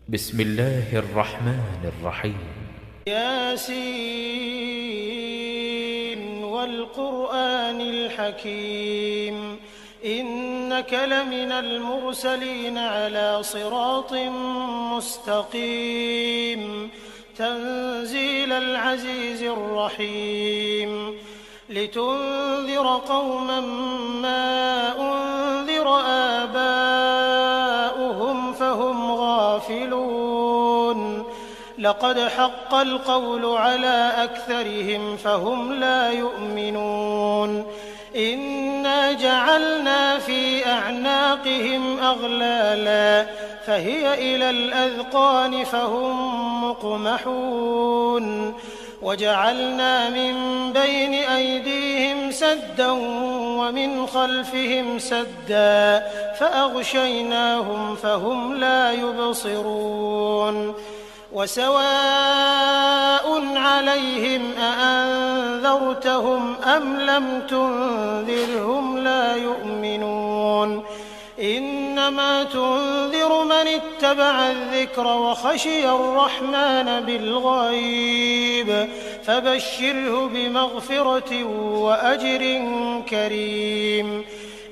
بسم الله الرحمن الرحيم. ياسين والقرآن الحكيم إنك لمن المرسلين على صراط مستقيم تنزيل العزيز الرحيم لتنذر قوما ما أنذر آباؤهم فهم غافلون لقد حق القول على أكثرهم فهم لا يؤمنون إنا جعلنا في أعناقهم أغلالا فهي إلى الأذقان فهم مقمحون وجعلنا من بين أيديهم سدا ومن خلفهم سدا فأغشيناهم فهم لا يبصرون وسواء عليهم أأنذرتهم أم لم تنذرهم لا يؤمنون إنما تنذر من اتبع الذكر وخشي الرحمن بالغيب فبشره بمغفرة وأجر كريم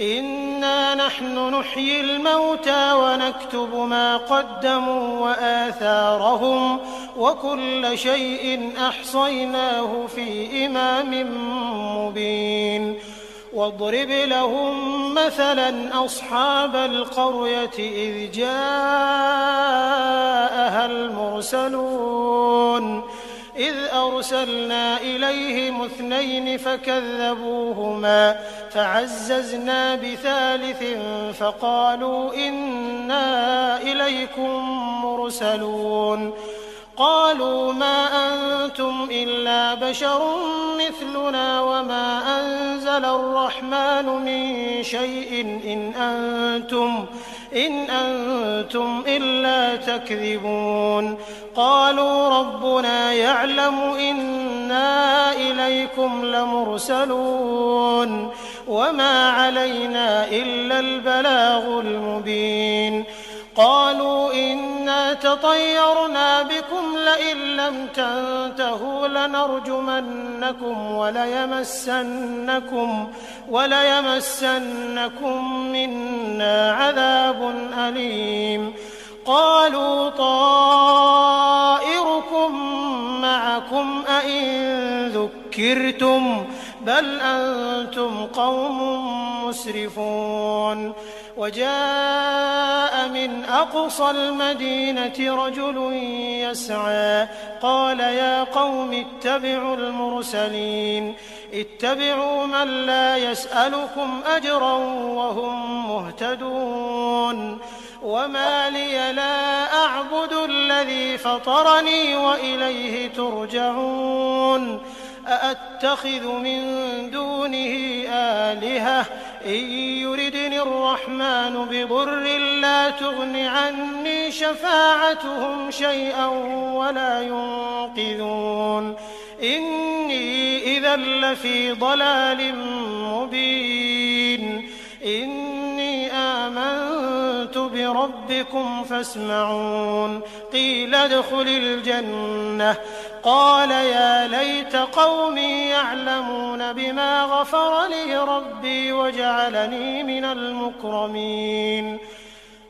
إنا نحن نحيي الموتى ونكتب ما قدموا وآثارهم وكل شيء أحصيناه في إمام مبين واضرب لهم مثلا أصحاب القرية إذ جاءها المرسلون إذ أرسلنا إليهم 2 فكذبوهما فعززنا بثالث فقالوا إنا إليكم مرسلون قالوا ما أنتم إلا بشر مثلنا وما أنزل الرحمن من شيء إن أنتم إلا تكذبون قالوا ربنا يعلم إنا إليكم لمرسلون وما علينا إلا البلاغ المبين قالوا إنا تطيرنا بكم لئن لم تنتهوا لنرجمنكم وليمسنكم منا عذاب أليم قالوا طائركم معكم أئن ذكرتم بل أنتم قوم مسرفون وجاء من أقصى المدينة رجل يسعى قال يا قوم اتبعوا المرسلين اتبعوا من لا يسألكم أجرا وهم مهتدون وما لي لا أعبد الذي فطرني وإليه ترجعون أأتخذ من دونه آلهة إن يردني الرحمن بضر لا تغن عني شفاعتهم شيئا ولا ينقذون إني إذا لفي ضلال مبين إني آمنت بربكم فاسمعون قيل ادخل الجنة قال يا ليت قومي يعلمون بما غفر لي ربي وجعلني من المكرمين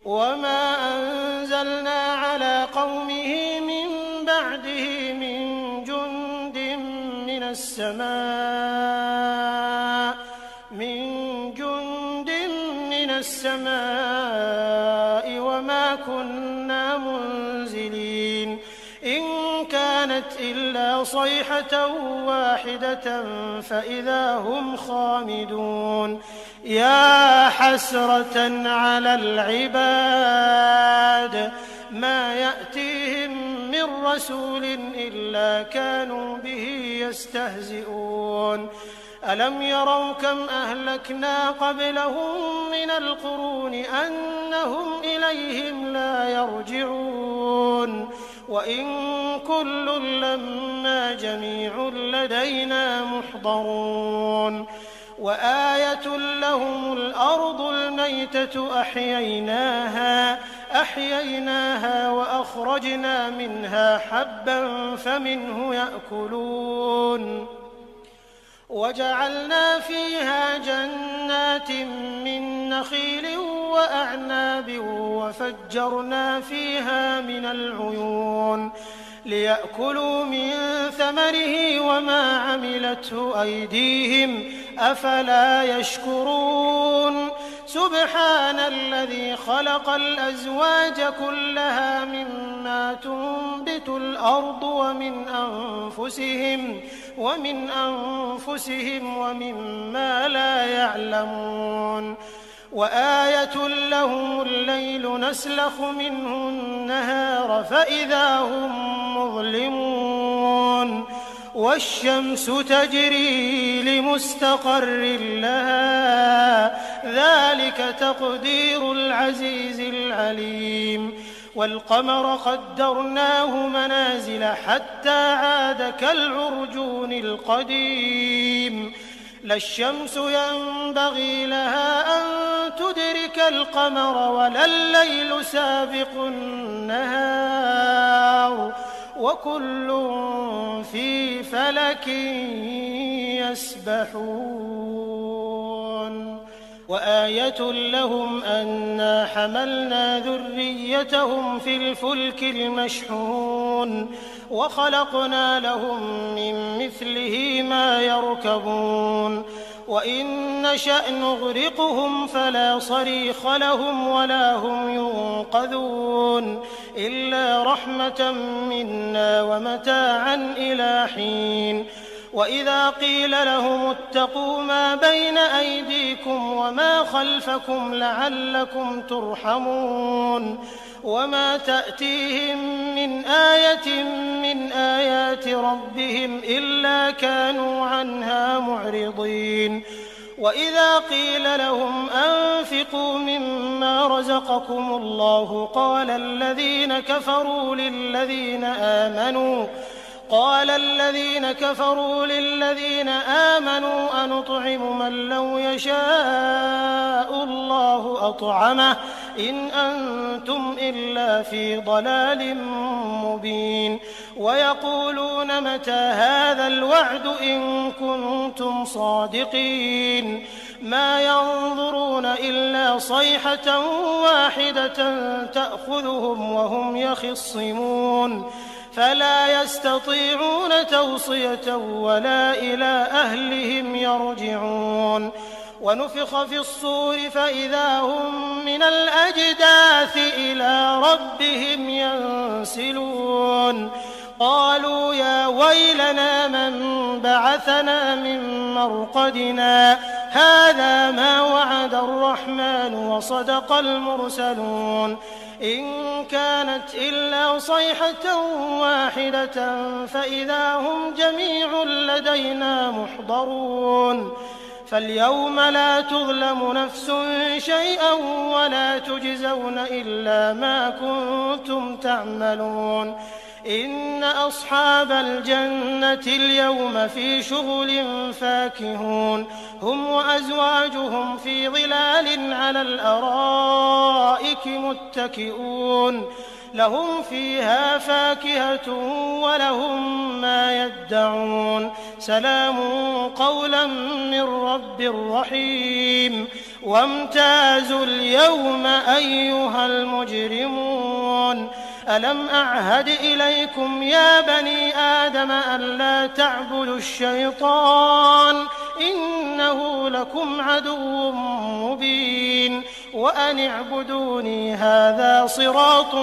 وما أنزلنا على قومه من بعده من جند من السماء وما كنا منزلين إن كانت إلا صيحة واحدة فإذا هم خامدون يا حسرة على العباد ما يأتيهم من رسول إلا كانوا به يستهزئون ألم يروا كم أهلكنا قبلهم من القرون أنهم إليهم لا يرجعون وإن كل لما جميع لدينا محضرون وآية لهم الأرض الميتة أحييناها فأخرجنا منها حبا فمنه يأكلون وجعلنا فيها جنات من نخيل وأعناب وفجرنا فيها من العيون ليأكلوا من ثمره وما عملته أيديهم أفلا يشكرون سبحان الذي خلق الأزواج كلها مما تنبت الأرض ومن أنفسهم ومما لا يعلمون وآية لهم الليل نسلخ منه النهار فإذا هم مظلمون والشمس تجري لمستقر لها ذلك تقدير العزيز العليم والقمر قدرناه منازل حتى عاد كالعرجون القديم لا الشمس ينبغي لها أن تدرك القمر ولا الليل سابق النهار وكل في فلك يسبحون وآية لهم أنا حملنا ذريتهم في الفلك المشحون وخلقنا لهم من مثله ما يركبون وإن نشأ نغرقهم فلا صريخ لهم ولا هم ينقذون إلا رحمة منا ومتاعا إلى حين وإذا قيل لهم اتقوا ما بين أيديكم وما خلفكم لعلكم ترحمون وما تأتيهم من آية من آيات ربهم إلا كانوا عنها معرضين وإذا قيل لهم أنفقوا مما رزقكم الله قال الذين كفروا للذين آمنوا أنطعم من لو يشاء الله أطعمه إن أنتم إلا في ضلال مبين ويقولون متى هذا الوعد إن كنتم صادقين ما ينظرون إلا صيحة واحدة تأخذهم وهم يخصمون فلا يستطيعون توصية ولا إلى أهلهم يرجعون ونفخ في الصور فإذا هم من الأجداث إلى ربهم ينسلون قالوا يا ويلنا من بعثنا من مرقدنا هذا ما وعد الرحمن وصدق المرسلون إن كانت إلا صيحة واحدة فإذا هم جميع لدينا محضرون فاليوم لا تظلم نفس شيئا ولا تجزون إلا ما كنتم تعملون إن أصحاب الجنة اليوم في شغل فاكهون هم وأزواجهم في ظلال على الأرائك متكئون لهم فيها فاكهة ولهم ما يدعون سلام قولا من رب رحيم وامتازوا اليوم أيها المجرمون ألم أعهد إليكم يا بني آدم ألا تعبدوا الشيطان إنه لكم عدو مبين وأن اعبدوني هذا صراط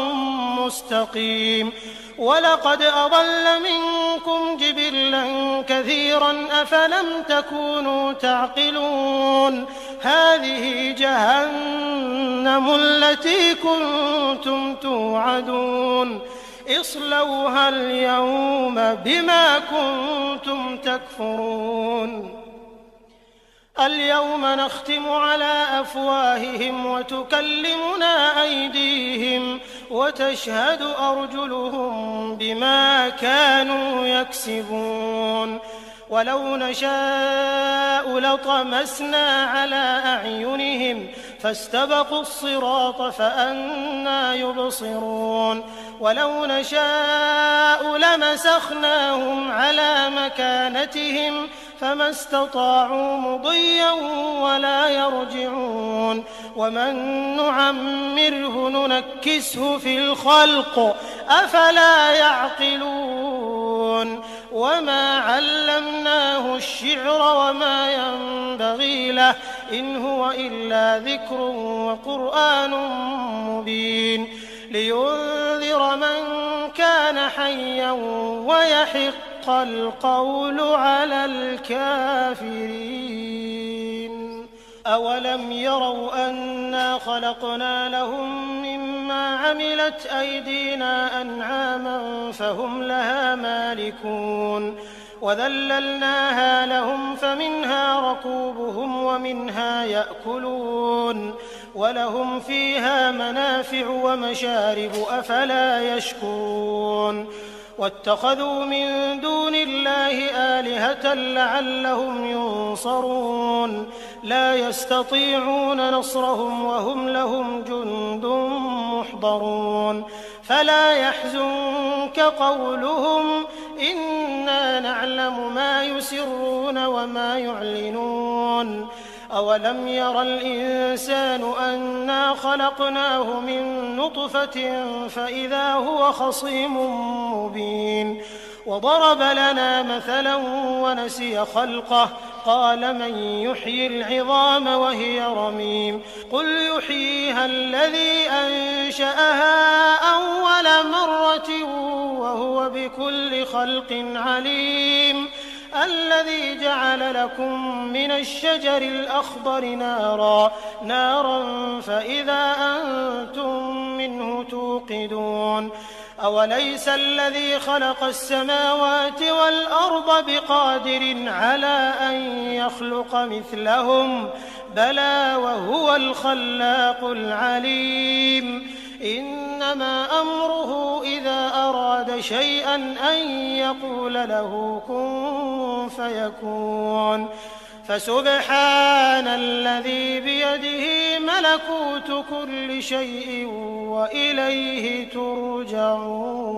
مستقيم ولقد أضل منكم جبلا كثيرا أفلم تكونوا تعقلون هذه جهنم التي كنتم توعدون اصلوها اليوم بما كنتم تكفرون اليوم نختم على أفواههم وتكلمنا أيديهم وتشهد أرجلهم بما كانوا يكسبون ولو نشاء لطمسنا على أعينهم فاستبقوا الصراط فأنى يبصرون ولو نشاء لمسخناهم على مكانتهم فما استطاعوا مضيا ولا يرجعون ومن نعمره ننكسه في الخلق أفلا يعقلون وما علمناه الشعر وما ينبغي له إن هو إلا ذكر وقرآن مبين لينذر من كان حيا ويحق القول على الكافرين أولم يروا أنا خلقنا لهم مما عملت أيدينا أنعاما فهم لها مالكون وذللناها لهم فمنها ركوبهم ومنها يأكلون ولهم فيها منافع ومشارب أفلا يشكرون واتخذوا من دون الله آلهة لعلهم ينصرون لا يستطيعون نصرهم وهم لهم جند محضرون فلا يحزنك قولهم إنا نعلم ما يسرون وما يعلنون أولم ير الإنسان أنا خلقناه من نطفة فإذا هو خصيم مبين وضرب لنا مثلا ونسي خلقه قال من يحيي العظام وهي رميم قل يحييها الذي أنشأها أول مرة وهو بكل خلق عليم الذي جعل لكم من الشجر الأخضر نارا فإذا أنتم منه توقدون أوليس الذي خلق السماوات والأرض بقادر على أن يخلق مثلهم بلى وهو الخلاق العليم إنما أمره إذا أراد شيئا أن يقول له كن فيكون فسبحان الذي بيده ملكوت كل شيء وإليه ترجعون